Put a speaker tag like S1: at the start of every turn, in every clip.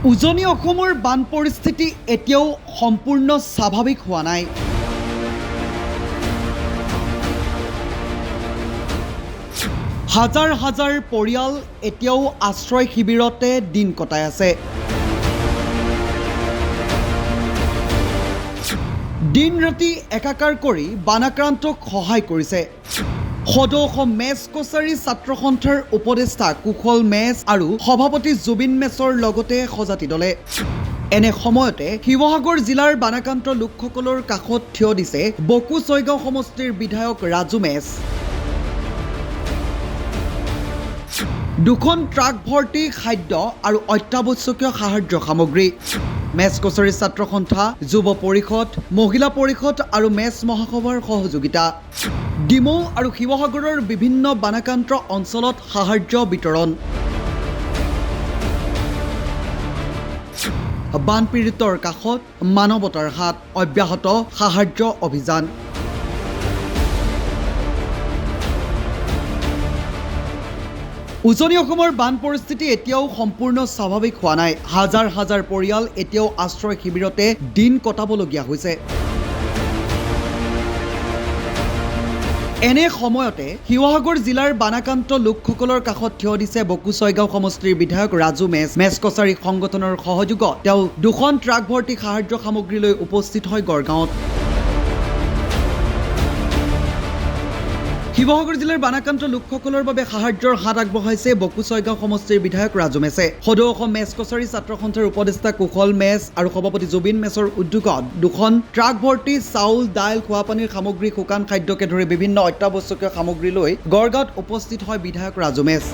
S1: উজনি অসমৰ বান পৰিস্থিতি এতিয়াও সম্পূৰ্ণ স্বাভাৱিক হোৱা নাই। হাজাৰ হাজাৰ পৰিয়াল এতিয়াও আশ্ৰয় শিবিৰতে দিন কটাই আছে। দিন ৰাতি একাকাৰ কৰি বানাক্ৰান্তক সহায় কৰিছে সদৌ অসম মেচ কছাৰী ছাত্ৰ সন্থাৰ উপদেষ্টা কুশল মেচ আৰু সভাপতি জুবিন মেচৰ লগতে সজাতি দলে। এনে সময়তে শিৱসাগৰ জিলাৰ বানাক্ৰান্ত লোকসকলৰ কাষত থিয় দিছে বকো ছয়গাঁও সমষ্টিৰ বিধায়ক ৰাজু মেচ। দুখন ট্ৰাক ভৰ্তি খাদ্য আৰু অত্যাৱশ্যকীয় সাহায্য সামগ্ৰী মেচ কছাৰী ছাত্ৰ সন্থা, যুৱ পৰিষদ, মহিলা পৰিষদ আৰু মেচ মহাসভাৰ সহযোগিতা। ডিমৌ আৰু শিৱসাগৰৰ বিভিন্ন বানাক্ৰান্ত অঞ্চলত সাহায্য বিতৰণ। বানপীড়িতৰ কাষত মানৱতাৰ হাত, অব্যাহত সাহায্য অভিযান। উজনি অসমৰ বান পৰিস্থিতি এতিয়াও সম্পূৰ্ণ স্বাভাৱিক হোৱা নাই। হাজাৰ হাজাৰ পৰিয়াল এতিয়াও আশ্ৰয় শিবিৰতে দিন কটাবলগীয়া হৈছে। এনে সময়তে শিৱসাগৰ জিলাৰ বানাক্ৰান্ত লোকসকলৰ কাষত থিয় দিছে বকো ছয়গাঁও সমষ্টিৰ বিধায়ক ৰাজু মেচ। মেচ কছাৰী সংগঠনৰ সহযোগত তেওঁ দুখন ট্ৰাক ভৰ্তি সাহায্য সামগ্ৰী লৈ উপস্থিত হয় গড়গাঁৱত। শিৱসাগৰ জিলাৰ বানাক্ৰান্ত লোকসকলৰ বাবে সাহায্যৰ হাত আগবঢ়াইছে বকো ছয়গাঁও সমষ্টিৰ বিধায়ক ৰাজু মেচে। সদৌ অসম মেচ কছাৰী ছাত্ৰ সন্থাৰ উপদেষ্টা কুশল মেচ আৰু সভাপতি জুবিন মেচৰ উদ্যোগত দুখন ট্ৰাক ভৰ্তি চাউল, দাইল, খোৱাপানীৰ সামগ্ৰী, শুকান খাদ্যকে ধৰি বিভিন্ন অত্যাৱশ্যকীয় সামগ্ৰী লৈ গড়গাঁৱত উপস্থিত হয় বিধায়ক ৰাজু মেচ।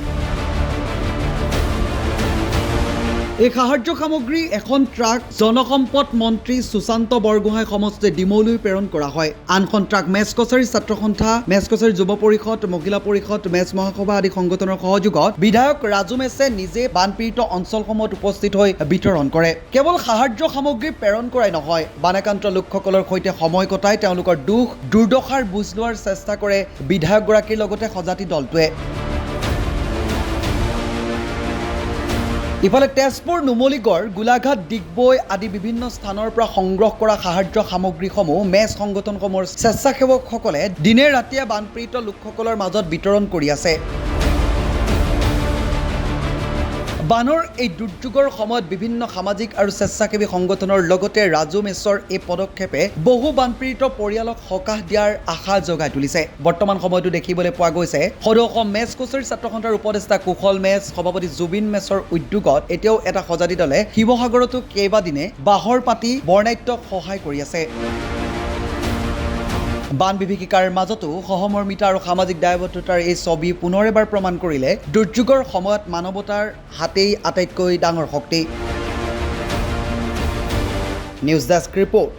S1: এই সাহায্য সামগ্ৰী এখন ট্ৰাক জনসম্পদ মন্ত্ৰী সুশান্ত বৰগোহাঁই সমষ্টি ডিমৌলৈ প্ৰেৰণ কৰা হয়। আনখন ট্ৰাক মেচ কছাৰী ছাত্ৰ সন্থা, মেচ কছাৰী যুৱ পৰিষদ, মহিলা পৰিষদ, মেচ মহাসভা আদি সংগঠনৰ সহযোগত বিধায়ক ৰাজু মেচে নিজে বানপীড়িত অঞ্চলসমূহত উপস্থিত হৈ বিতৰণ কৰে। কেৱল সাহায্য সামগ্ৰী প্ৰেৰণ কৰাই নহয়, বানাক্ৰান্ত লোকসকলৰ সৈতে সময় কটাই তেওঁলোকৰ দুখ দুৰ্দশাৰ বুজ লোৱাৰ চেষ্টা কৰে বিধায়কগৰাকীৰ লগতে সজাতি দলটোৱে। ইফালে তেজপুৰ, নুমলীগড়, গোলাঘাট, ডিগবৈ আদি বিভিন্ন স্থানৰ পৰা সংগ্ৰহ কৰা সাহায্য সামগ্ৰীসমূহ মেচ সংগঠনসমূহৰ স্বেচ্ছাসেৱকসকলে দিনে ৰাতিয়ে বানপীড়িত লোকসকলৰ মাজত বিতৰণ কৰি আছে। বানৰ এই দুৰ্যোগৰ সময়ত বিভিন্ন সামাজিক আৰু স্বেচ্ছাসেৱী সংগঠনৰ লগতে ৰাজু মেচৰ এই পদক্ষেপে বহু বানপীড়িত পৰিয়ালক সকাহ দিয়াৰ আশা জগাই তুলিছে। বৰ্তমান সময়তো দেখিবলৈ পোৱা গৈছে সদৌ অসম মেচ কছাৰী ছাত্ৰ সন্থাৰ উপদেষ্টা কুশল মেচ, সভাপতি জুবিন মেচৰ উদ্যোগত এতিয়াও এটা সজাতি দলে শিৱসাগৰতো কেইবাদিনে বাঁহৰ পাতি বৰ্ণাঢ্যক সহায় কৰি আছে। বান বিভীষিকাৰ মাজতো সহমৰ্মিতা আৰু সামাজিক দায়বদ্ধতাৰ এই ছবি পুনৰ এবাৰ প্ৰমাণ কৰিলে দুৰ্যোগৰ সময়ত মানৱতাৰ হাতেই আটাইতকৈ ডাঙৰ শক্তি। News desk report.